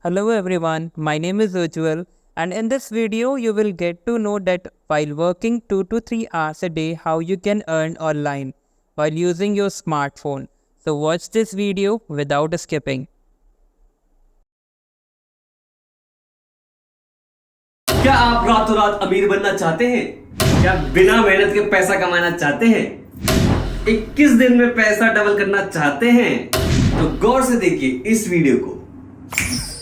Hello everyone, my name is Ujjwal, and in this video you will get to know that while working 2 to 3 hours a day how you can earn online while using your smartphone. So watch this video without skipping. क्या आप रातों रात अमीर बनना चाहते हैं? क्या बिना मेहनत के पैसा कमाना चाहते हैं? 21 दिन में पैसा डबल करना चाहते हैं? तो गौर से देखिए इस वीडियो को।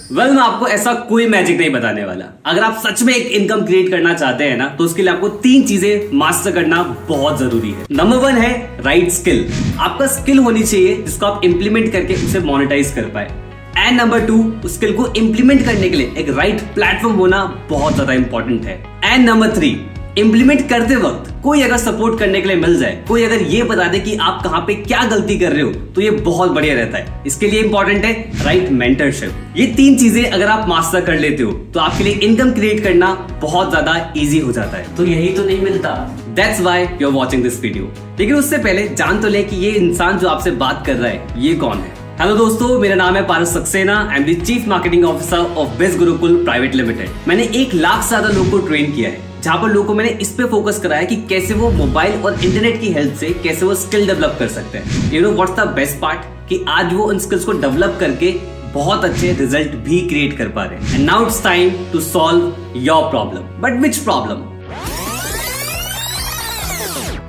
मैं आपको ऐसा कोई मैजिक नहीं बताने वाला। अगर आप सच में एक इनकम क्रिएट करना चाहते हैं ना, तो उसके लिए आपको 3 चीजें मास्टर करना बहुत जरूरी है। नंबर 1 है राइट स्किल। आपका स्किल होनी चाहिए जिसको आप इंप्लीमेंट करके उसे मोनेटाइज कर पाए। एंड नंबर 2, उस स्किल को इंप्लीमेंट करने के लिए एक राइट प्लेटफॉर्म होना बहुत ज्यादा इंपॉर्टेंट है। एंड नंबर 3, इंप्लीमेंट करते वक्त कोई अगर सपोर्ट करने के लिए मिल जाए, कोई अगर ये बता दे कि आप कहां पे क्या गलती कर रहे हो, तो ये बहुत बढ़िया रहता है। इसके लिए इंपॉर्टेंट है राइट मेंटरशिप। ये 3 चीजें अगर आप मास्टर कर लेते हो तो आपके लिए इनकम क्रिएट करना बहुत ज्यादा इजी हो जाता है। तो यही तो नहीं मिलता, that's why you are watching this video. लेकिन उससे पहले जान तो ले कि ये इंसान जो आपसे बात कर रहा है ये कौन है। हेलो दोस्तों, मेरा नाम है Paras Saxena. I am the chief marketing officer of biz Gurukul private limited. मैंने 1 लाख से ज्यादा लोगों को ट्रेन किया है, जहां पर लोगों को मैंने इस पे फोकस कराया कि कैसे वो मोबाइल और इंटरनेट की हेल्प से कैसे वो स्किल डेवलप कर सकते हैं। You know what's the best part, कि आज वो उन स्किल्स को डेवलप करके बहुत अच्छे रिजल्ट भी क्रिएट कर पा रहे हैं। And now it's time to solve your problem. But which problem?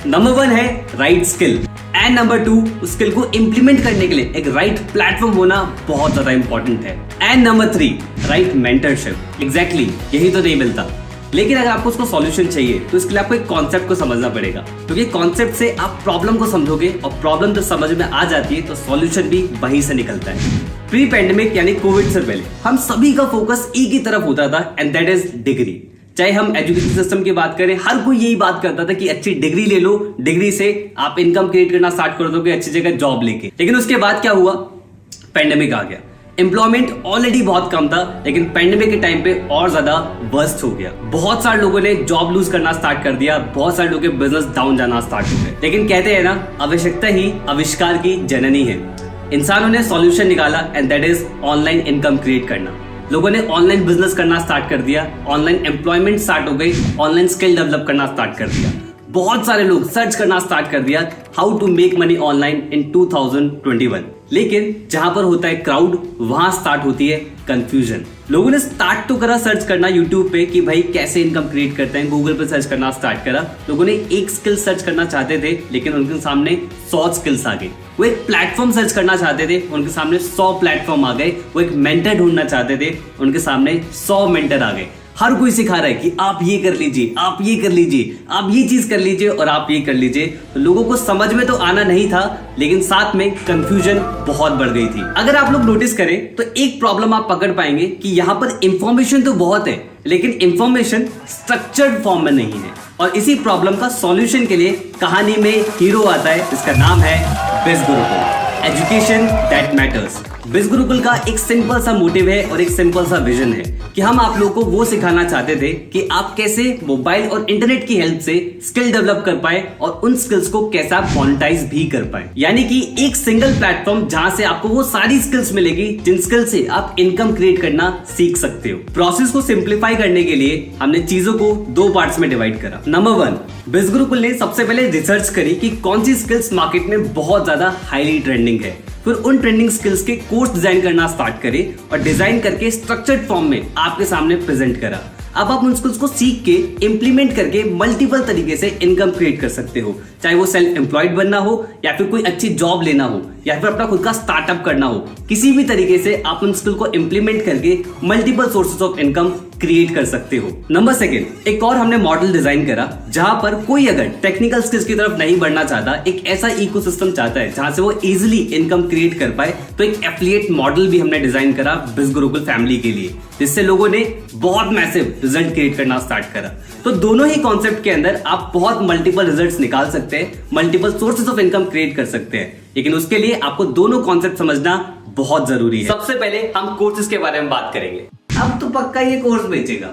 Number 1 है राइट स्किल। एंड नंबर 2, उस स्किल को इंप्लीमेंट करने के लिए एक राइट प्लेटफॉर्म होना बहुत ज्यादा इंपॉर्टेंट है। And number 3, right mentorship. Exactly, यही तो नहीं मिलता। लेकिन अगर आपको उसको सॉल्यूशन चाहिए तो इसके लिए आपको एक कॉन्सेप्ट को समझना पड़ेगा, क्योंकि कॉन्सेप्ट से आप प्रॉब्लम को समझोगे और प्रॉब्लम जब समझ में आ जाती है तो सॉल्यूशन भी वहीं से निकलता है। प्री पैंडेमिक यानी कोविड से पहले हम सभी का फोकस एक ही तरफ होता था, एंड दैट इज डिग्री। चाहे हम एजुकेशन सिस्टम की बात करें, हर कोई यही बात करता था कि अच्छी डिग्री ले लो, डिग्री से आप इनकम क्रिएट करना स्टार्ट कर दोगे अच्छी जगह जॉब लेके। लेकिन उसके बाद क्या हुआ? पैंडेमिक आ गया। एम्प्लॉयमेंट ऑलरेडी बहुत कम था, लेकिन पैंडेमिक के टाइम पे और ज्यादा वर्स्ट हो गया। बहुत सारे लोगों ने जॉब लूज करना स्टार्ट कर दिया, बहुत सारे लोगों के बिजनेस डाउन जाना स्टार्ट हो गए। लेकिन कहते हैं ना, आवश्यकता ही आविष्कार की जननी है। इंसानों ने सॉल्यूशन निकाला, and that is online income create करना। लोगों ने ऑनलाइन बिजनेस करना स्टार्ट कर दिया, ऑनलाइन एम्प्लॉयमेंट स्टार्ट हो गई, ऑनलाइन स्किल डेवलप करना स्टार्ट कर दिया। बहुत सारे लोग सर्च करना स्टार्ट कर दिया how to make money online in 2021। लेकिन जहां पर होता है क्राउड, वहां स्टार्ट होती है कंफ्यूजन। लोगों ने स्टार्ट तो करा सर्च करना यूट्यूब पे कि भाई कैसे इनकम क्रिएट करते हैं, गूगल पे सर्च करना स्टार्ट करा। लोगों ने एक स्किल सर्च करना चाहते थे, लेकिन उनके सामने 100 स्किल्स आ गई। वो एक प्लेटफॉर्म सर्च करना चाहते थे, उनके सामने 100 प्लेटफॉर्म आ गए। वो एक मेंटर ढूंढना चाहते थे, उनके सामने 100 मेंटर आ गए। हर कोई सिखा रहा है कि आप ये कर लीजिए, आप ये कर लीजिए, आप ये चीज कर लीजिए और आप ये कर लीजिए। तो लोगों को समझ में तो आना नहीं था, लेकिन साथ में कंफ्यूजन बहुत बढ़ गई थी। अगर आप लोग नोटिस करें तो एक प्रॉब्लम आप पकड़ पाएंगे कि यहाँ पर इंफॉर्मेशन तो बहुत है, लेकिन इंफॉर्मेशन स्ट्रक्चर्ड फॉर्म में नहीं है। और इसी प्रॉब्लम का सॉल्यूशन के लिए कहानी में हीरो आता है, जिसका नाम है बिज गुरुकुल, एजुकेशन दैट मैटर्स। बिज गुरुकुल का एक सिंपल सा मोटिव है और एक सिंपल सा विजन है कि हम आप लोगों को वो सिखाना चाहते थे कि आप कैसे मोबाइल और इंटरनेट की हेल्प से स्किल डेवलप कर पाए और उन स्किल्स को कैसे आप मोनेटाइज भी कर पाए। यानी कि एक सिंगल प्लेटफॉर्म जहां से आपको वो सारी स्किल्स मिलेगी जिन स्किल से आप इनकम क्रिएट करना सीख सकते हो। प्रोसेस को सिंप्लीफाई करने के लिए हमने चीजों को 2 पार्ट्स में डिवाइड करा। नंबर 1, बिज गुरुकुल ने सबसे पहले रिसर्च करी कि कौन सी स्किल्स मार्केट में बहुत ज्यादा हाईली ट्रेंडिंग है। फिर उन ट्रेंडिंग स्किल्स के कोर्स डिजाइन करना स्टार्ट करे और डिजाइन करके स्ट्रक्चर्ड फॉर्म में आपके सामने प्रेजेंट करा। अब आप उन स्किल्स को सीख के इंप्लीमेंट करके मल्टीपल तरीके से इनकम क्रिएट कर सकते हो, चाहे वो सेल्फ एम्प्लॉयड बनना हो या फिर कोई अच्छी जॉब लेना हो या फिर अपना खुद का स्टार्टअप करना हो। किसी भी तरीके से आप उन स्किल को इंप्लीमेंट करके multiple sources of income create कर सकते हो। नंबर 2, एक और हमने मॉडल डिजाइन करा जहां पर कोई अगर टेक्निकल स्किल्स की तरफ नहीं बढ़ना चाहता, एक ऐसा इकोसिस्टम चाहता है जहां से वो इजीली इनकम क्रिएट कर पाए, तो एक एफिलिएट मॉडल भी हमने डिजाइन करा बिज गुरुकुल फैमिली के लिए, जिससे लोगों ने बहुत मैसिव रिजल्ट क्रिएट करना स्टार्ट करा। तो दोनों ही कॉन्सेप्ट के अंदर आप बहुत मल्टीपल रिजल्ट्स निकाल सकते हैं, multiple sources of income create कर सकते हैं। लेकिन उसके लिए आपको दोनों कॉन्सेप्ट समझना बहुत जरूरी है। सबसे पहले हम कोर्सेज के बारे में बात करेंगे। अब तो पक्का ये कोर्स बेचेगा,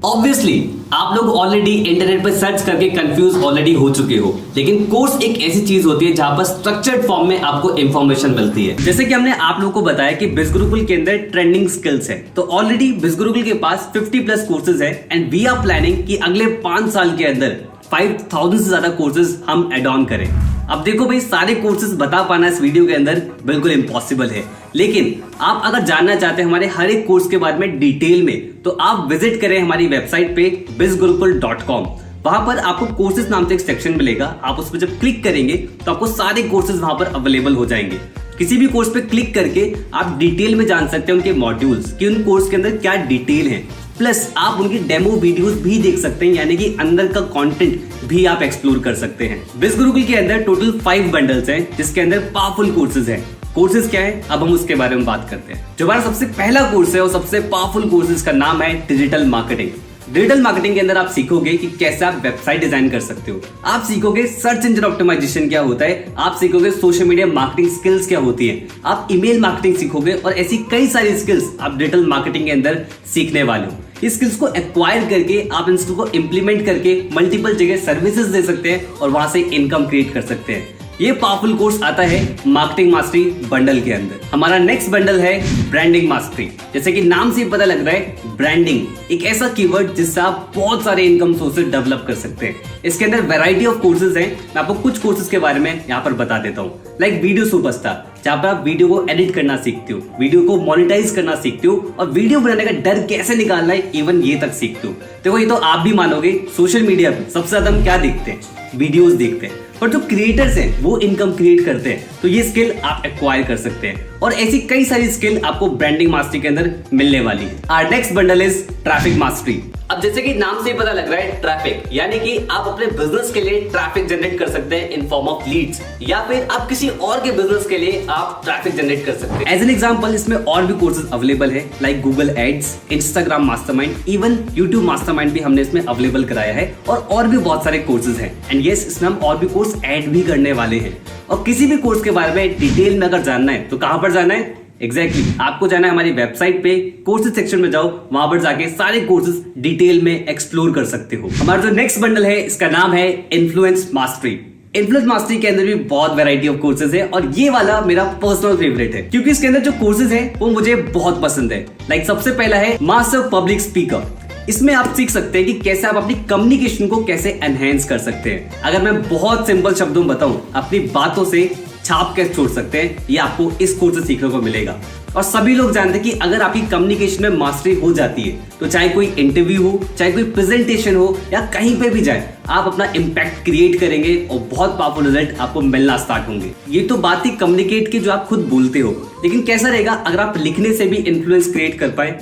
ऑब्वियसली आप लोग ऑलरेडी इंटरनेट पर सर्च करके कंफ्यूज ऑलरेडी हो चुके हो, लेकिन कोर्स एक ऐसी चीज होती है जहां पर स्ट्रक्चर्ड फॉर्म में आपको इंफॉर्मेशन मिलती है। जैसे कि हमने आप लोगों को बताया कि बिज गुरुकुल के अंदर ट्रेंडिंग स्किल्स है, तो ऑलरेडी बिज गुरुकुल के पास 50+ कोर्सेज है एंड वी आर प्लानिंग कि अगले 5 साल के अंदर 5000 से ज्यादा कोर्सेज हम एड ऑन करें। अब देखो भाई, सारे कोर्सेज बता पाना इस वीडियो के अंदर बिल्कुल इम्पॉसिबल है, लेकिन आप अगर जानना चाहते हैं हमारे हर एक कोर्स के बारे में डिटेल में, तो आप विजिट करें हमारी वेबसाइट पे bizgurukul.com। वहां पर आपको कोर्सेज नाम से एक सेक्शन मिलेगा, आप उस पर जब क्लिक करेंगे तो आपको सारे कोर्सेज वहां पर अवेलेबल हो जाएंगे। किसी भी कोर्स पे क्लिक करके आप डिटेल में जान सकते हैं उनके मॉड्यूल्स कि उन कोर्स के अंदर क्या डिटेल है, प्लस आप उनकी डेमो वीडियोस भी देख सकते हैं, यानी कि अंदर का कंटेंट भी आप एक्सप्लोर कर सकते हैं। बिज गुरुकुल के अंदर टोटल 5 बंडल्स हैं, जिसके अंदर पावरफुल कोर्सेज हैं। कोर्सेज क्या है, अब हम उसके बारे में बात करते हैं। जो हमारा सबसे पहला कोर्स है और सबसे पावरफुल कोर्सेज का नाम है डिजिटल मार्केटिंग। डिजिटल मार्केटिंग के अंदर आप सीखोगे कि कैसे आप वेबसाइट डिजाइन कर सकते हो, आप सीखोगे सर्च इंजन ऑप्टिमाइजेशन क्या होता है, आप सीखोगे सोशल मीडिया मार्केटिंग स्किल्स क्या होती है, आप ईमेल मार्केटिंग सीखोगे और ऐसी कई सारी स्किल्स आप डिजिटल मार्केटिंग के अंदर सीखने वाले हो। इस स्किल्स को एक्वायर करके आप इन स्किल्स को इंप्लीमेंट करके मल्टीपल जगह सर्विसेज दे सकते हैं और वहां से इनकम क्रिएट कर सकते हैं। ये पावरफुल कोर्स आता है मार्केटिंग मास्टरी बंडल के अंदर। हमारा नेक्स्ट बंडल है ब्रांडिंग मास्टरी। जैसे कि नाम से पता लग रहा है, ब्रांडिंग एक ऐसा कीवर्ड जिससे आप बहुत सारे इनकम सोर्सेज डेवलप कर सकते हैं। इसके अंदर वैरायटी ऑफ कोर्सेज हैं, मैं आपको कुछ कोर्सेज के बारे में यहाँ पर बता देता हूँ। लाइक वीडियो सुपरस्टार, जहाँ पर आप वीडियो को एडिट करना सीखते हो, वीडियो को मोनेटाइज करना सीखते हो और वीडियो बनाने का डर कैसे निकालना है, इवन ये तक सीखते हो। देखो, ये तो आप भी मानोगे, सोशल मीडिया पे सबसे ज्यादा हम क्या देखते हैं, वीडियोस देखते हैं, पर जो क्रिएटर्स हैं वो इनकम क्रिएट करते हैं, तो ये स्किल आप एक्वायर कर सकते हैं और ऐसी कई सारी स्किल आपको ब्रांडिंग मास्टरी के अंदर मिलने वाली है। Our next bundle is traffic mastery. अब जैसे कि नाम से ही पता लग रहा है, ट्रैफिक यानी कि आप अपने बिजनेस के लिए ट्रैफिक जनरेट कर सकते हैं इन फॉर्म ऑफ लीड्स, या फिर आप किसी और के बिजनेस के लिए आप ट्रैफिक जनरेट कर सकते हैं। एज एन एग्जांपल, इसमें और भी कोर्सेज अवेलेबल है, like Google ads, Instagram mastermind, even YouTube mastermind भी हमने इसमें अवेलेबल कराया है और भी बहुत सारे कोर्सेज हैं। एंड यस, इसमें हम और भी कोर्स ऐड भी करने वाले हैं। और किसी भी कोर्स के बारे में डिटेल में अगर जानना है तो कहां पर जाना है, एग्जैक्टली आपको जाना है हमारी वेबसाइट पे, कोर्सेज सेक्शन में जाओ, वहां पर जाके सारे कोर्सेज डिटेल में एक्सप्लोर कर सकते हो। हमारा जो नेक्स्ट बंडल है, इसका नाम है इन्फ्लुएंस मास्टरी। इन्फ्लुएंस मास्टरी के अंदर भी बहुत वैरायटी ऑफ कोर्सेज है और ये वाला मेरा पर्सनल फेवरेट है, क्योंकि इसके अंदर जो कोर्सेज है वो मुझे बहुत पसंद है। लाइक सबसे पहला है मास्टर पब्लिक स्पीकर। इसमें आप सीख सकते हैं कि कैसे आप अपनी कम्युनिकेशन को कैसे एनहेंस कर सकते हैं। अगर मैं बहुत सिंपल शब्दों में बताऊं, अपनी बातों से छाप कैसे छोड़ सकते हैं, ये आपको इस कोर्स से सीखने को मिलेगा। और सभी लोग जानते हैं कि अगर आपकी कम्युनिकेशन में मास्टरी हो जाती है, तो चाहे कोई इंटरव्यू हो, चाहे कोई प्रेजेंटेशन हो या कहीं पे भी जाए, आप अपना इम्पैक्ट क्रिएट करेंगे और बहुत पावरफुल रिजल्ट आपको मिलना स्टार्ट होंगे। ये तो बात ही कम्युनिकेट की जो आप खुद बोलते हो, लेकिन कैसा रहेगा अगर आप लिखने से भी इन्फ्लुएंस क्रिएट कर पाए।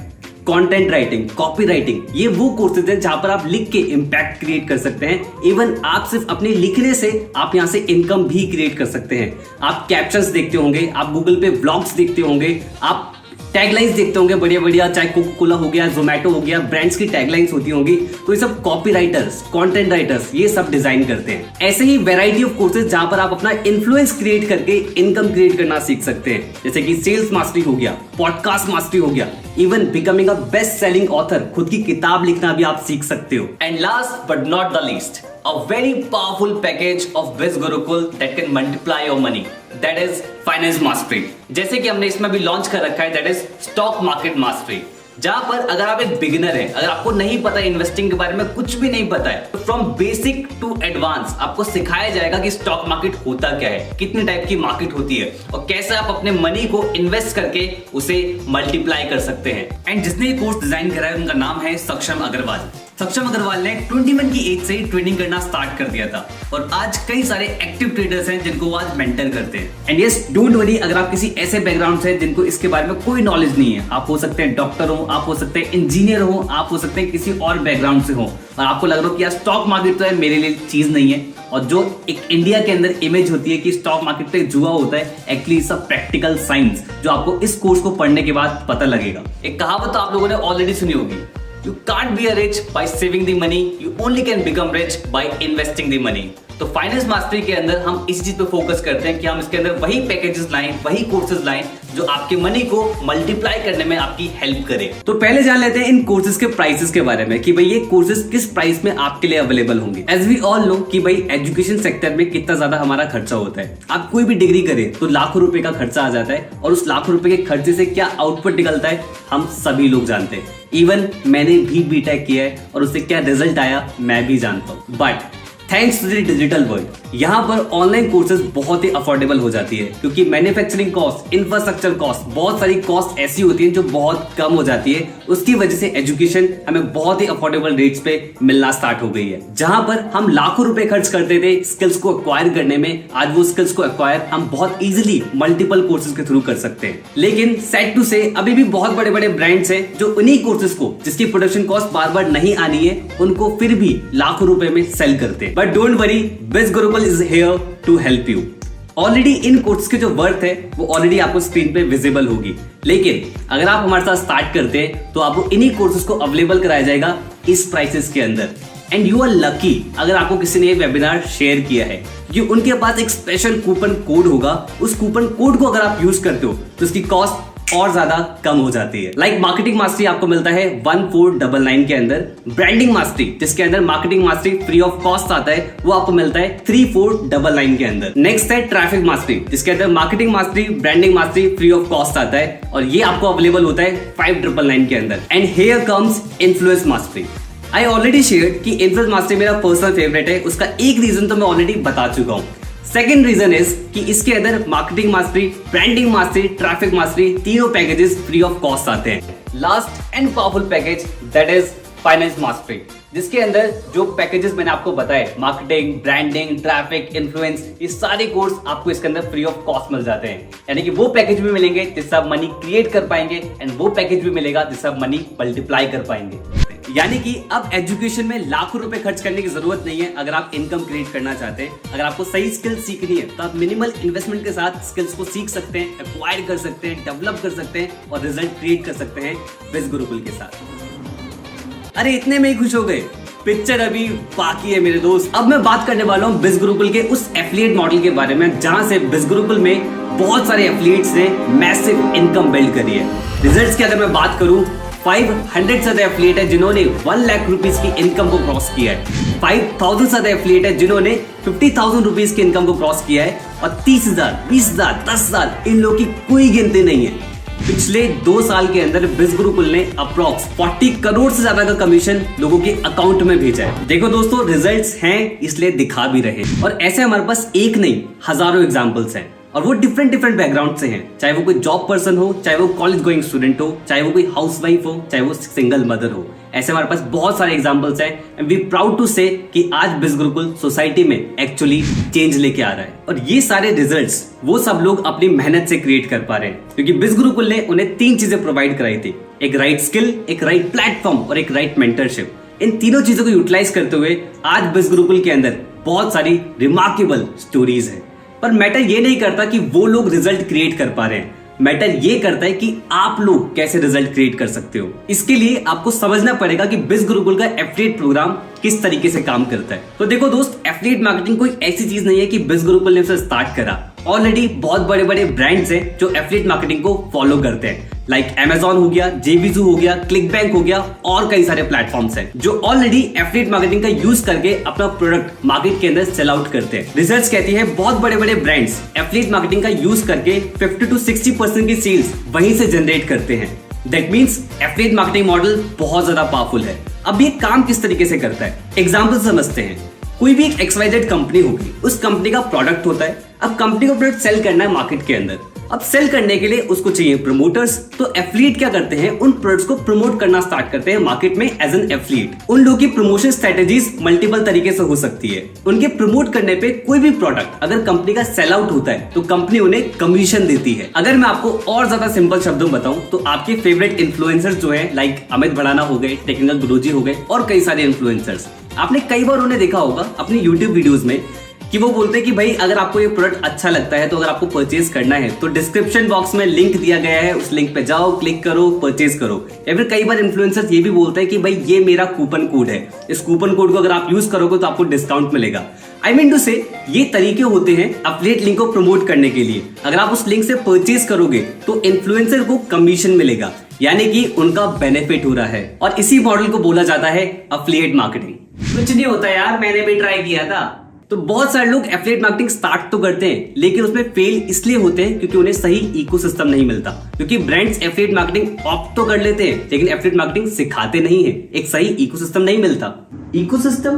कंटेंट राइटिंग, कॉपी राइटिंग, ये वो कोर्सेज हैं जहां पर आप लिख के इम्पैक्ट क्रिएट कर सकते हैं। इवन आप सिर्फ अपने लिखने से आप यहां से इनकम भी क्रिएट कर सकते हैं। आप कैप्शंस देखते होंगे, आप गूगल पे व्लॉग्स देखते होंगे, आप टैगलाइंस देखते होंगे बढ़िया बढ़िया, चाहे कोका कोला हो गया, जोमेटो हो गया, ब्रांड्स की टैगलाइंस होती होंगी, तो ये सब कॉपी राइटर्स, कंटेंट राइटर्स ये सब डिजाइन करते हैं। ऐसे ही वैरायटी ऑफ कोर्सेज जहां पर आप अपना इन्फ्लुएंस क्रिएट करके इनकम क्रिएट करना सीख सकते हैं, जैसे कि सेल्स मास्टरी हो गया, पॉडकास्ट मास्टरी हो गया, even becoming a best selling author, खुद की किताब लिखना भी आप सीख सकते हो। And last but not the least, a very powerful package of Biz Gurukul that can multiply your money, that is finance mastery। जैसे कि हमने इसमें भी लॉन्च कर रखा है, that is stock market mastery, जहां पर अगर आप एक बिगिनर है, अगर आपको नहीं पता इन्वेस्टिंग के बारे में, कुछ भी नहीं पता है, तो फ्रॉम बेसिक टू एडवांस आपको सिखाया जाएगा कि स्टॉक मार्केट होता क्या है, कितने टाइप की मार्केट होती है और कैसे आप अपने मनी को इन्वेस्ट करके उसे मल्टीप्लाई कर सकते हैं। एंड जिसने ये कोर्स डिजाइन करा है उनका नाम है सक्षम अग्रवाल। सक्षम अग्रवाल ने 21 की एज से ही ट्रेडिंग करना स्टार्ट कर दिया था और आज कई सारे एक्टिव ट्रेडर्स हैं जिनको वो आज मेंटर करते हैं। एंड यस, डोंट वरी, अगर आप किसी ऐसे बैकग्राउंड से जिनको इसके बारे में कोई नॉलेज नहीं है, आप हो सकते हैं डॉक्टर हो, आप हो सकते हैं इंजीनियर हो, आप हो सकते हैं किसी और बैकग्राउंड से हो, और आपको लग रहा हो कि यार स्टॉक मार्केट तो है मेरे लिए चीज नहीं है, और जो एक इंडिया के अंदर इमेज होती है कि स्टॉक मार्केट पे जुआ होता है, एक्चुअली सब प्रैक्टिकल साइंस जो आपको इस कोर्स को पढ़ने के बाद पता लगेगा। एक कहावत तो आप लोगों ने ऑलरेडी सुनी होगी, You can't be rich by saving the money, you only can become rich by investing the money। तो फाइनेंस मास्टरी के अंदर हम इस चीज पे फोकस करते हैं कि हम इसके अंदर वही पैकेजेस लाएं, वही कोर्सेज लाएं जो आपके मनी को मल्टीप्लाई करने में आपकी हेल्प करे। तो पहले जान लेते हैं इन कोर्सेज के प्राइसेस के बारे में कि भाई ये कोर्सेज किस प्राइस में आपके लिए अवेलेबल होंगे। एज वी ऑल नो कि भाई एजुकेशन सेक्टर में कितना ज्यादा हमारा खर्चा होता है। आप कोई भी डिग्री करें तो लाखों रुपए का खर्चा आ जाता है और उस लाखों रुपए के खर्चे से क्या आउटपुट निकलता है हम सभी लोग जानते हैं। इवन मैंने भी बीटेक किया है और उससे क्या रिजल्ट आया मैं भी जानता हूँ। But thanks to the digital world यहाँ पर ऑनलाइन कोर्सेज बहुत ही अफोर्डेबल हो जाती है, क्योंकि मैन्युफैक्चरिंग कॉस्ट, इंफ्रास्ट्रक्चर कॉस्ट, बहुत सारी कॉस्ट ऐसी होती है जो बहुत कम हो जाती है। उसकी वजह से एजुकेशन हमें बहुत ही अफोर्डेबल रेट्स पे मिलना स्टार्ट हो गई है। जहां पर हम लाखों रुपए खर्च करते थे स्किल्स को एक्वायर करने में, आज वो स्किल्स को एक्वायर हम बहुत इजीली मल्टीपल कोर्सेज के थ्रू कर सकते हैं। लेकिन सैड टू से अभी भी बहुत बड़े बड़े ब्रांड्स हैं जो उन्हीं कोर्सेज को, जिसकी प्रोडक्शन कॉस्ट बार बार नहीं आनी है, उनको फिर भी लाखों रुपए में सेल करते हैं। बट डोंट वरी, बिज Gurukul is here to help you। Already in course के जो वर्थ है वो ऑलरेडी आपको स्क्रीन पे विजिबल होगी, लेकिन अगर आप हमारे साथ स्टार्ट करते हैं तो आपको इन्हीं कोर्सेज को अवेलेबल कराया जाएगा इस प्राइसेस के अंदर। एंड यू आर लकी अगर आपको किसी ने वेबिनार शेयर किया है कि उनके पास एक स्पेशल कूपन कोड होगा। उस कूपन कोड को अगर आप यूज करते हो तो उसकी कॉस्ट और ज्यादा कम हो जाती है। लाइक मार्केटिंग मास्टरी आपको मिलता है 1499 के अंदर। ब्रांडिंग मास्टरी जिसके अंदर marketing mastery free of cost आता है वो आपको मिलता है 3499 के अंदर। नेक्स्ट है ट्रैफिक मास्टरी जिसके अंदर marketing mastery, branding mastery free of cost आता है और ये आपको अवेलेबल होता है 5999 के अंदर। And here comes influence mastery. I already shared कि इन्फ्लुएंस मास्टरी मेरा पर्सनल फेवरेट है। उसका एक रीजन तो मैं ऑलरेडी बता चुका हूँ। सेकेंड रीजन इज कि इसके अंदर marketing mastery, branding mastery, traffic mastery तीनों पैकेजेस फ्री ऑफ कॉस्ट आते हैं। Last and powerful package that is finance mastery, जिसके अंदर जो पैकेजेस मैंने आपको बताए, मार्केटिंग, ब्रांडिंग, ट्रैफिक, इन्फ्लुएंस, ये सारे कोर्स आपको इसके अंदर फ्री ऑफ कॉस्ट मिल जाते हैं। यानी कि वो पैकेज भी मिलेंगे जिससे आप मनी क्रिएट कर पाएंगे एंड वो पैकेज भी मिलेगा जिससे आप मनी मल्टीप्लाई कर पाएंगे। यानी कि अब एजुकेशन में लाखों रुपए खर्च करने की जरूरत नहीं है अगर आप इनकम क्रिएट करना चाहते हैं। अगर आपको सही स्किल्स सीखनी है तो आप मिनिमल इन्वेस्टमेंट के साथ स्किल्स को सीख सकते हैं, एक्वायर कर सकते हैं, डेवलप कर सकते हैं और रिजल्ट क्रिएट कर सकते हैं बिज गुरुकुल के साथ। अरे इतने में ही खुश हो गए? पिक्चर अभी बाकी है मेरे दोस्त। अब मैं बात करने वाला हूँ बिज गुरुकुल के उस एफिलिएट मॉडल के बारे में जहां से बिज गुरुकुल में बहुत सारे एफिलिएट्स ने मैसिव इनकम बिल्ड करी है। रिजल्ट्स की अगर मैं बात करूं, 500 से ज्यादा एफिलिएट है जिन्होंने 1 लाख रुपीस की इनकम को क्रॉस किया है। 5000 से ज्यादा एफिलिएट है जिन्होंने 50,000 रुपीस की इनकम को क्रॉस किया है और 30,000, 20,000, 10,000 इन लोगों की कोई गिनती नहीं है। पिछले 2 साल के अंदर बिज गुरुकुल ने अप्रॉक्स 40 करोड़ से ज्यादा का कमीशन लोगों के अकाउंट में भेजा है। देखो दोस्तों, रिजल्ट्स हैं इसलिए दिखा भी रहे और ऐसे हमारे पास एक नहीं हजारों एग्जांपल्स हैं और वो डिफरेंट बैकग्राउंड से हैं। चाहे वो कोई जॉब पर्सन हो, चाहे वो कॉलेज गोइंग स्टूडेंट हो, चाहे वो कोई हाउसवाइफ हो, चाहे वो सिंगल मदर हो। ऐसे हमारे पास बहुत सारे एग्जांपल्स हैं एंड वी प्राउड टू से कि आज बिज गुरुकुल सोसाइटी में एक्चुअली चेंज लेके आ रहा है। और ये सारे रिजल्ट्स वो सब लोग अपनी मेहनत से क्रिएट कर पा रहे हैं, क्योंकि बिज गुरुकुल ने उन्हें 3 चीजें प्रोवाइड कराई थी। एक राइट स्किल, एक राइट प्लेटफॉर्म और एक राइट मेंटरशिप। इन तीनों चीजों को यूटिलाइज करते हुए आज बिज गुरुकुल के अंदर बहुत सारी रिमार्केबल स्टोरीज है। पर मैटर ये नहीं करता कि वो लोग रिजल्ट क्रिएट कर पा रहे हैं, मैटर ये करता है कि आप लोग कैसे रिजल्ट क्रिएट कर सकते हो। इसके लिए आपको समझना पड़ेगा कि बिज गुरुकुल का एफिलिएट प्रोग्राम किस तरीके से काम करता है। तो देखो दोस्त, एफिलिएट मार्केटिंग कोई ऐसी चीज नहीं है कि बिज गुरुकुल ने उसे स्टार्ट करा। ऑलरेडी बहुत बड़े बड़े ब्रांड्स हैं जो एफिलिएट मार्केटिंग को फॉलो करते हैं। लाइक Amazon हो गया, JVZoo हो गया, ClickBank हो गया और कई सारे प्लेटफॉर्म्स हैं जो ऑलरेडी एफिलिएट मार्केटिंग का यूज करके अपना प्रोडक्ट मार्केट के अंदर सेल आउट करते हैं। रिसर्च कहती है बहुत बड़े बड़े ब्रांड्स एफिलिएट मार्केटिंग का यूज करके 50 to 60% की सेल्स वहीं से जनरेट करते हैं। That means affiliate marketing model बहुत ज्यादा पावरफुल है। अब ये काम किस तरीके से करता है, एग्जाम्पल समझते हैं। कोई भी एक XYZ कंपनी होगी, उस कंपनी का प्रोडक्ट होता है। अब कंपनी को प्रोडक्ट सेल करना है मार्केट के अंदर। अब सेल करने के लिए उसको चाहिए प्रमोटर्स। तो एफिलिएट क्या करते हैं, उन प्रोडक्ट्स को प्रमोट करना स्टार्ट करते हैं मार्केट में एज एन एफिलिएट। उन लोगों की प्रमोशन स्ट्रेटेजीज मल्टीपल तरीके से हो सकती है। उनके प्रमोट करने पे कोई भी प्रोडक्ट अगर कंपनी का सेल आउट होता है तो कंपनी उन्हें कमीशन देती है। अगर मैं आपको और ज्यादा सिंपल शब्दों में बताऊं तो आपके फेवरेट इन्फ्लुएंसर्स जो है लाइक अमित भड़ाना हो गए, टेक्निकल गुरुजी हो गए और कई सारे इन्फ्लुएंसर्स, आपने कई बार उन्हें देखा होगा अपनी यूट्यूब वीडियोस में कि वो बोलते हैं कि भाई अगर आपको ये प्रोडक्ट अच्छा लगता है तो अगर आपको परचेज करना है तो डिस्क्रिप्शन बॉक्स में लिंक दिया गया है, उस लिंक पे जाओ, क्लिक करो, परचेज करो। या फिर कई बार इन्फ्लुएंसर्स ये भी बोलते हैं कि भाई ये मेरा कूपन कोड है, इस कूपन कोड को अगर आप यूज करोगे तो आपको डिस्काउंट मिलेगा। आई मीन टू से ये तरीके होते हैं एफिलिएट लिंक को प्रमोट करने के लिए। अगर आप उस लिंक से परचेज करोगे तो इन्फ्लुएंसर को कमीशन मिलेगा, यानी कि उनका बेनिफिट हो रहा है। और इसी मॉडल को बोला जाता है एफिलिएट मार्केटिंग। कुछ नहीं होता यार, मैंने भी ट्राई किया था। तो बहुत सारे लोग एफिलिएट मार्केटिंग स्टार्ट तो करते हैं लेकिन उसमें फेल इसलिए होते हैं क्योंकि उन्हें सही इकोसिस्टम नहीं मिलता। क्योंकि ब्रांड्स एफिलिएट मार्केटिंग ऑप्ट तो कर लेते हैं लेकिन एफिलिएट मार्केटिंग सिखाते नहीं है, एक सही इकोसिस्टम नहीं मिलता। इकोसिस्टम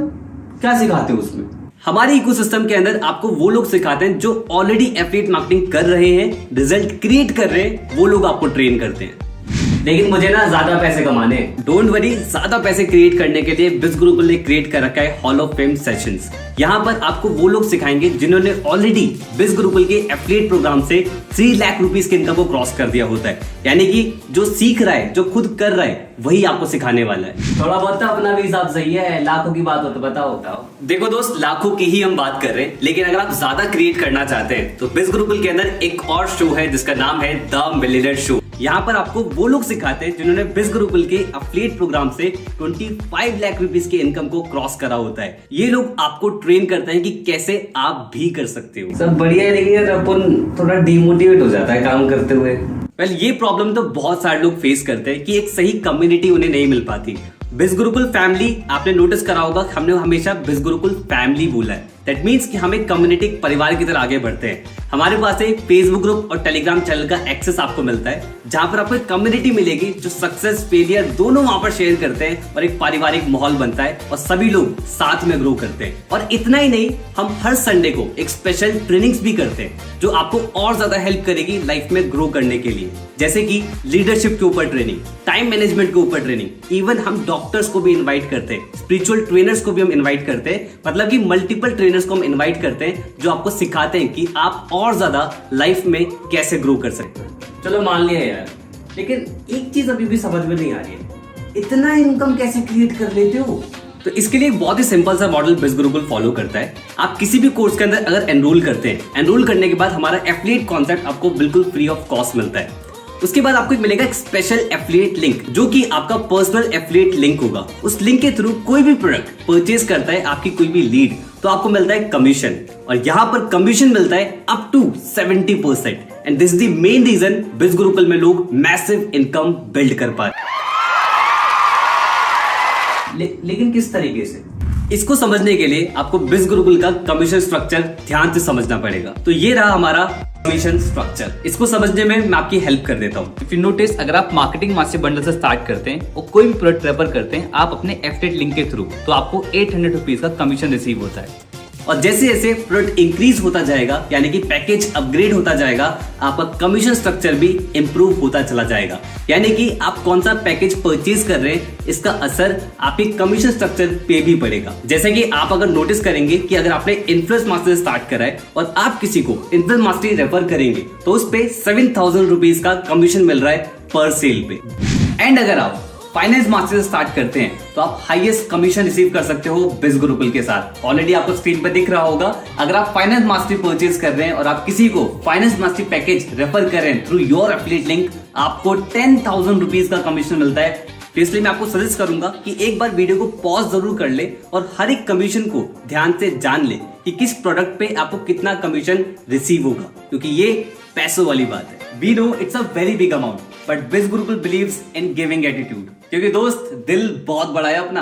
क्या सिखाते हो उसमें? हमारे इकोसिस्टम के अंदर आपको वो लोग सिखाते हैं जो ऑलरेडी एफिलिएट मार्केटिंग कर रहे हैं, रिजल्ट क्रिएट कर रहे हैं, वो लोग आपको ट्रेन करते हैं। लेकिन मुझे ना ज्यादा पैसे कमाने हैं। डोंट वरी, ज्यादा पैसे क्रिएट करने के लिए बिज गुरुकुल ने क्रिएट कर रखा है हॉल ऑफ फेम सेशंस। यहाँ पर आपको वो लोग सिखाएंगे जिन्होंने ऑलरेडी बिज गुरुकुल के एफिलिएट प्रोग्राम से 3 लाख रुपीस के इनकम को क्रॉस कर दिया होता है। यानी कि जो सीख रहा है, जो खुद कर रहा है, वही आपको सिखाने वाला है। थोड़ा बहुत अपना भी हिसाब सही है, लाखों की बात हो तो बताओ। देखो दोस्त, लाखों की ही हम बात कर रहे हैं, लेकिन अगर आप ज्यादा क्रिएट करना चाहते हैं तो बिज गुरुकुल के अंदर एक और शो है जिसका नाम है द मिलियनेयर शो। यहाँ पर आपको वो लोग सिखाते हैं जिन्होंने बिज गुरुकुल के एफिलिएट प्रोग्राम से 25 लाख रुपीस के इनकम को क्रॉस करा होता है। ये लोग आपको ट्रेन करते हैं कि कैसे आप भी कर सकते हो। सब बढ़िया है लेकिन यार अपन थोड़ा डिमोटिवेट हो जाता है काम करते हुए। वेल, ये प्रॉब्लम तो बहुत सारे लोग फेस करते हैं कि एक सही कम्युनिटी उन्हें नहीं मिल पाती। बिज गुरुकुल फैमिली, आपने नोटिस करा होगा, हमने हमेशा बिज गुरुकुल फैमिली बोला है। दैट मीन्स कि हम एक कम्युनिटी, परिवार की तरह आगे बढ़ते हैं। हमारे पास एक फेसबुक ग्रुप और टेलीग्राम चैनल का एक्सेस आपको मिलता है, जहां पर आपको एक कम्युनिटी मिलेगी जो सक्सेस फेलियर दोनों वहां पर शेयर करते हैं और एक पारिवारिक माहौल बनता है और सभी लोग साथ में ग्रो करते हैं। और इतना ही नहीं, हम हर संडे को एक स्पेशल ट्रेनिंग्स भी करते हैं जो आपको और ज्यादा हेल्प करेगी लाइफ में ग्रो करने के लिए। जैसे कि लीडरशिप के ऊपर ट्रेनिंग, टाइम मैनेजमेंट के ऊपर ट्रेनिंग, इवन हम डॉक्टर्स को भी इन्वाइट करते हैं, स्पिरिचुअल ट्रेनर्स को भी हम इन्वाइट करते हैं। मतलब कि मल्टीपल ट्रेनर्स को हम इन्वाइट करते हैं जो आपको सिखाते हैं कि आप और ज्यादा लाइफ में कैसे ग्रो कर सकते हैं। चलो मान लिया यार, लेकिन एक चीज अभी भी समझ में नहीं आ रही है, इतना इनकम कैसे क्रिएट कर लेते हो? तो इसके लिए बहुत ही सिंपल सा मॉडल बिज गुरुकुल फॉलो करता है। आप किसी भी कोर्स के अंदर अगर एनरोल करते हैं, एनरोल करने के बाद हमारा एफिलिएट कॉन्सेप्ट आपको बिल्कुल फ्री ऑफ कॉस्ट मिलता है। उसके बाद आपको मिलेगा एक स्पेशल एफिलिएट लिंक जो कि आपका पर्सनल एफिलिएट लिंक होगा। उस लिंक के थ्रू कोई भी प्रोडक्ट परचेज करता है आपकी कोई भी लीड, तो आपको मिलता है कमीशन, और यहाँ पर कमीशन मिलता है up to 70%। And this is the main reason Biz Gurukul में लोग मैसिव इनकम बिल्ड कर पा रहे। लेकिन किस तरीके से? इसको समझने के लिए आपको बिज गुरुकुल का कमीशन स्ट्रक्चर ध्यान से समझना पड़ेगा। तो ये रहा हमारा कमीशन स्ट्रक्चर। इसको समझने में मैं आपकी हेल्प कर देता हूँ। इफ यू नोटिस, अगर आप मार्केटिंग मास्टर बंडल से स्टार्ट करते हैं और कोई भी प्रोडक्ट रेफर करते हैं आप अपने एफिलिएट लिंक के थ्रू, तो आपको 800 रुपीज का कमीशन रिसीव होता है। और जैसे जैसे प्रोडक्ट इंक्रीज होता जाएगा, यानी कि पैकेज अपग्रेड होता जाएगा, आपका कमीशन स्ट्रक्चर भी इंप्रूव होता चला जाएगा। यानी कि आप कौन सा पैकेज परचेज कर रहे हैं, इसका असर आपके कमीशन स्ट्रक्चर पे भी पड़ेगा। जैसे कि आप अगर नोटिस करेंगे कि अगर आपने इन्फ्लुएंस मास्टर स्टार्ट करा है और आप किसी को इन्फ्लुएंस मास्टरी रेफर करेंगे तो उस पे 7000 रुपीज का कमीशन मिल रहा है पर सेल पे। एंड अगर आप फाइनेंस मास्टर से स्टार्ट करते हैं तो आप हाईएस्ट कमीशन रिसीव कर सकते हो बिज गुरुकुल के साथ। ऑलरेडी आपको स्क्रीन पर दिख रहा होगा, अगर आप फाइनेंस मास्टरी परचेज कर रहे हैं और आप किसी को फाइनेंस मास्टरी पैकेज रेफर कर रहे हैं थ्रू योर एफिलिएट लिंक, आपको 10,000 रुपीज का कमीशन मिलता है। तो इसलिए मैं आपको सजेस्ट करूंगा कि एक बार वीडियो को पॉज जरूर कर ले और हर एक कमीशन को ध्यान से जान ले कि किस प्रोडक्ट पे आपको कितना कमीशन रिसीव होगा, क्योंकि ये पैसों वाली बात है। We know it's a very big amount, but Biz Gurukul believes in giving attitude. क्योंकि दोस्त, दिल बहुत बड़ा है अपना।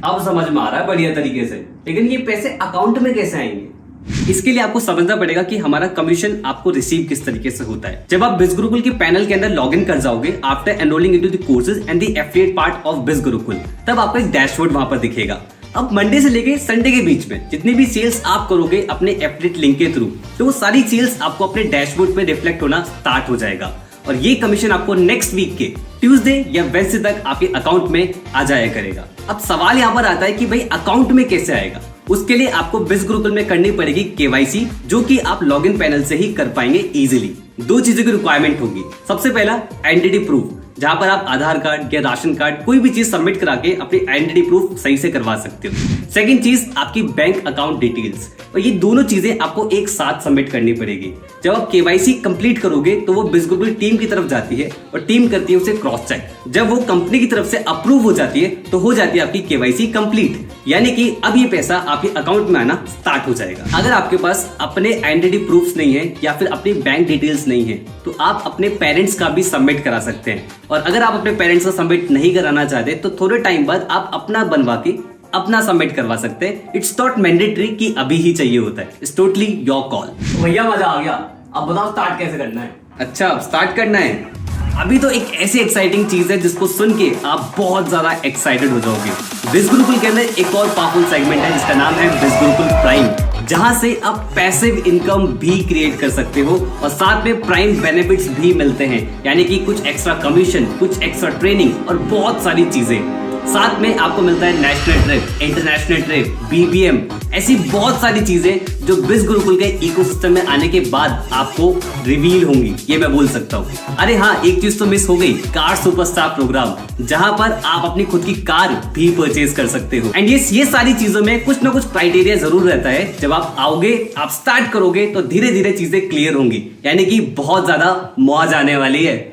अब समझ में आ रहा है बढ़िया तरीके से, लेकिन ये पैसे अकाउंट में कैसे आएंगे? इसके लिए आपको समझना पड़ेगा कि हमारा कमीशन आपको रिसीव किस तरीके से होता है। जब आप बिज गुरुकुल के पैनल के अंदर लॉग इन कर जाओगे after enrolling into the courses and the affiliate part of biz Gurukul, तब आपको एक डैशबोर्ड वहां पर दिखेगा। अब मंडे से लेके संडे के बीच में जितनी भी सेल्स आप करोगे अपने एफिलिएट लिंक के थ्रू, तो वो सारी सेल्स आपको अपने डैशबोर्ड पे रिफ्लेक्ट होना स्टार्ट हो जाएगा और ये कमीशन आपको नेक्स्ट वीक के ट्यूसडे या वेडनेसडे तक आपके अकाउंट में आ जाया करेगा। अब सवाल यहाँ पर आता है कि भाई अकाउंट में कैसे आएगा? उसके लिए आपको बिज गुरुकुल में करनी पड़ेगी केवाईसी, जो कि आप लॉगिन पैनल से ही कर पाएंगे इजीली। 2 चीजों की रिक्वायरमेंट होगी। सबसे पहला आइडेंटिटी प्रूफ, जहां पर आप आधार कार्ड या राशन कार्ड कोई भी चीज सबमिट करा के अपनी आइडेंटिटी प्रूफ सही से करवा सकते हो। सेकंड चीज आपकी बैंक अकाउंट डिटेल्स, और ये दोनों चीजें आपको एक साथ सबमिट करनी पड़ेगी। जब आप केवाईसी कंप्लीट करोगे तो वो बिजगुल टीम की तरफ जाती है और टीम करती है उसे क्रॉस चेक। जब वो कंपनी की तरफ से अप्रूव हो जाती है तो हो जाती है आपकी केवाईसी कंप्लीट, यानी कि अब ये पैसा आपके अकाउंट में आना स्टार्ट हो जाएगा। अगर आपके पास अपने आइडेंटिटी प्रूफ्स नहीं है या फिर अपनी बैंक डिटेल्स नहीं है तो आप अपने पेरेंट्स का भी सबमिट करा सकते हैं। और अगर आप अपने पेरेंट्स का सबमिट नहीं कराना चाहते तो थोड़े टाइम बाद आप अपना बनवा के अपना सबमिट करवा सकते हैं। इट्स नॉट मैंडेटरी कि अभी ही चाहिए होता है, इट्स टोटली योर कॉल। भैया मजा आ गया, अब बताओ स्टार्ट कैसे करना है। अच्छा, अब स्टार्ट करना है। अभी तो एक ऐसी एक्साइटिंग चीज है जिसको सुन के आप बहुत ज्यादा एक्साइटेड हो जाओगे। बिजगुरुकुल के अंदर एक और पावरफुल सेगमेंट है जिसका नाम है बिजगुरुकुल प्राइम, जहां से आप पैसिव इनकम भी क्रिएट कर सकते हो और साथ में प्राइम बेनिफिट्स भी मिलते हैं, यानी कि कुछ एक्स्ट्रा कमीशन, कुछ एक्स्ट्रा ट्रेनिंग और बहुत सारी चीजें। साथ में आपको मिलता है national trip, international trip, BBM, ऐसी बहुत सारी चीजें जो बिजगुरुकुल के इकोसिस्टम में आने के बाद आपको रिवील होंगी, ये मैं बोल सकता हूँ। अरे हाँ, एक चीज तो मिस हो गई, कार सुपरस्टार प्रोग्राम, जहां पर आप अपनी खुद की कार भी परचेज कर सकते हो। एंड ये सारी चीजों में कुछ ना कुछ क्राइटेरिया जरूर रहता है। जब आप आओगे, आप स्टार्ट करोगे तो धीरे धीरे चीजें क्लियर होंगी, यानी कि बहुत ज्यादा मौज आने वाली है।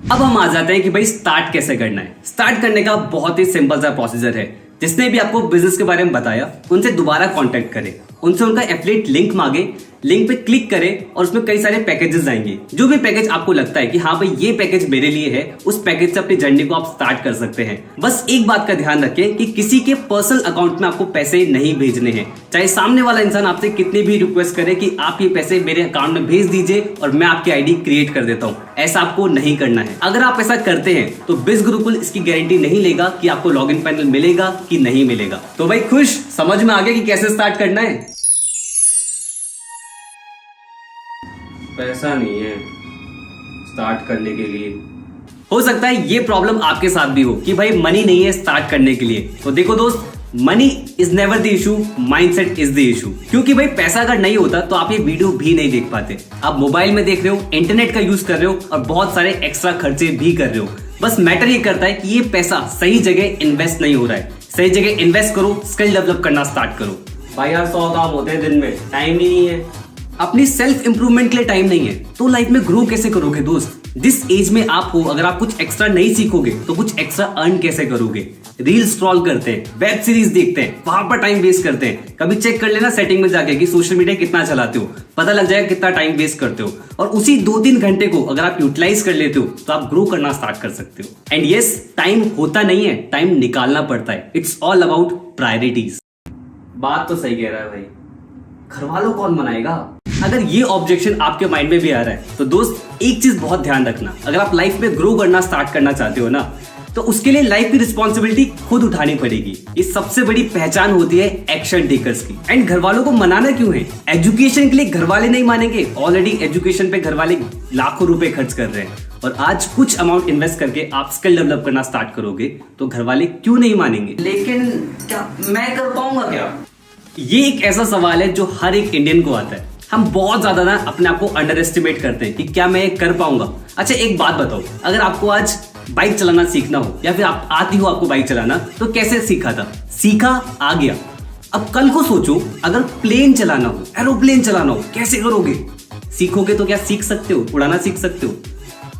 अब हम आ जाते हैं कि भाई स्टार्ट कैसे करना है। स्टार्ट करने का बहुत ही सिंपल सा प्रोसीजर है। जिसने भी आपको बिजनेस के बारे में बताया उनसे दोबारा कांटेक्ट करें, उनसे उनका एफिलिएट लिंक मांगे, लिंक पे क्लिक करें और उसमें कई सारे पैकेजेस आएंगे। जो भी पैकेज आपको लगता है कि हाँ भाई ये पैकेज मेरे लिए है, उस पैकेज से अपनी जर्नी को आप स्टार्ट कर सकते हैं। बस एक बात का ध्यान रखें कि किसी के पर्सनल अकाउंट में आपको पैसे नहीं भेजने हैं। चाहे सामने वाला इंसान आपसे कितनी भी रिक्वेस्ट करे कि आप ये पैसे मेरे अकाउंट में भेज दीजिए और मैं आपकी आईडी क्रिएट कर देता हूँ, ऐसा आपको नहीं करना है। अगर आप ऐसा करते हैं तो बिजगुरुकुल इसकी गारंटी नहीं लेगा कि आपको लॉगिन पैनल मिलेगा कि नहीं मिलेगा। तो भाई खुश, समझ में आ गया कि कैसे स्टार्ट करना है। पैसा नहीं है स्टार्ट करने के लिए। हो सकता है ये प्रॉब्लम आपके साथ भी हो कि भाई मनी नहीं है स्टार्ट करने के लिए। तो देखो दोस्त, money is never the issue, mindset is the issue. क्योंकि भाई पैसा अगर नहीं होता तो आप ये वीडियो भी नहीं देख पाते। आप मोबाइल में देख रहे हो, इंटरनेट का यूज कर रहे हो और बहुत सारे एक्स्ट्रा खर्चे भी कर रहे हो। बस मैटर ये करता है कि ये पैसा सही जगह इन्वेस्ट नहीं हो रहा है। सही जगह इन्वेस्ट करो, स्किल डेवलप करना स्टार्ट करो। भाई यार 100 काम होते हैं दिन में, टाइम ही नहीं है। अपनी सेल्फ इंप्रूवमेंट के लिए टाइम नहीं है तो लाइफ में ग्रो कैसे करोगे दोस्त? जिस एज में आप हो, अगर आप कुछ एक्स्ट्रा नहीं सीखोगे तो कुछ एक्स्ट्रा अर्न कैसे करोगे? रील स्क्रॉल करते हैं, वेब सीरीज देखते हैं, वहां पर टाइम वेस्ट करते हैं। कभी चेक कर लेना सेटिंग में जाके कि सोशल मीडिया कितना चलाते हो, पता लग जाएगा कितना टाइम वेस्ट करते हो। और उसी 2-3 घंटे को अगर आप यूटिलाइज कर लेते हो तो आप ग्रो करना स्टार्ट कर सकते हो। एंड यस, टाइम होता नहीं है, टाइम निकालना पड़ता है। It's all about priorities. बात तो सही कह रहा है भाई, घर वालों कौन मनाएगा? अगर ये ऑब्जेक्शन आपके माइंड में भी आ रहा है तो दोस्त एक चीज बहुत ध्यान रखना, अगर आप लाइफ में ग्रो करना स्टार्ट करना चाहते हो ना तो उसके लिए लाइफ की रिस्पॉन्सिबिलिटी खुद उठानी पड़ेगी। ये सबसे बड़ी पहचान होती है एक्शन टेकर्स की। एंड घर वालों को मनाना क्यों है? एजुकेशन के लिए घर वाले नहीं मानेंगे, ऑलरेडी एजुकेशन पे घर वाले लाखों रुपए खर्च कर रहे हैं। और आज कुछ अमाउंट इन्वेस्ट करके आप स्किल डेवलप करना स्टार्ट करोगे तो घर वाले क्यों नहीं मानेंगे? लेकिन क्या मैं कर पाऊंगा क्या? ये एक ऐसा सवाल है जो हर एक इंडियन को आता है। हम बहुत ज्यादा ना अपने आप को अंडर एस्टिमेट करते हैं कि क्या मैं ये कर पाऊंगा। अच्छा एक बात बताओ, अगर आपको आज बाइक चलाना सीखना हो या फिर आप आती हो आपको बाइक चलाना, तो कैसे सीखा था? सीखा, आ गया। अब कल को सोचो अगर प्लेन चलाना हो, एरोप्लेन चलाना हो, कैसे करोगे? सीखोगे तो क्या सीख सकते हो? उड़ाना सीख सकते हो?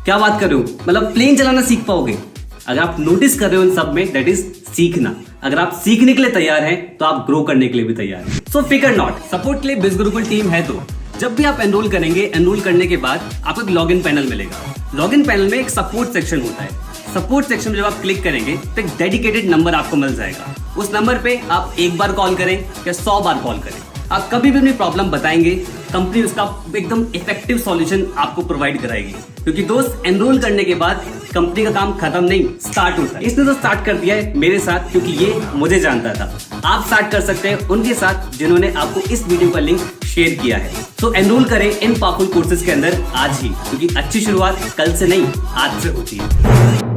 क्या बात कर रहे हो? मतलब प्लेन चलाना सीख पाओगे? अगर आप नोटिस कर रहे हो इन सब में, दैट इज सीखना। अगर आप सीखने के लिए तैयार हैं तो आप ग्रो करने के लिए भी तैयार हैं। सो फिकर नॉट, सपोर्ट के लिए बिजगुरुकुल टीम है। तो जब भी आप एनरोल करेंगे, एनरोल करने के बाद आपको एक लॉगिन पैनल मिलेगा। लॉगिन पैनल में एक सपोर्ट सेक्शन होता है। सपोर्ट सेक्शन में जब आप क्लिक करेंगे तो एक डेडिकेटेड नंबर आपको मिल जाएगा। उस नंबर पे आप एक बार कॉल करें या 100 बार कॉल करें, आप कभी भी अपनी प्रॉब्लम बताएंगे, कंपनी उसका एकदम इफेक्टिव सॉल्यूशन आपको प्रोवाइड कराएगी। क्योंकि दोस्त, एनरोल करने के बाद कंपनी का काम खत्म नहीं, स्टार्ट होता है। इसने तो स्टार्ट कर दिया है मेरे साथ, क्योंकि ये मुझे जानता था। आप स्टार्ट कर सकते हैं उनके साथ जिन्होंने आपको इस वीडियो का लिंक शेयर किया है। सो एनरोल करें इन पावरफुल कोर्सेज के अंदर आज ही, क्योंकि अच्छी शुरुआत कल से नहीं आज से होती है।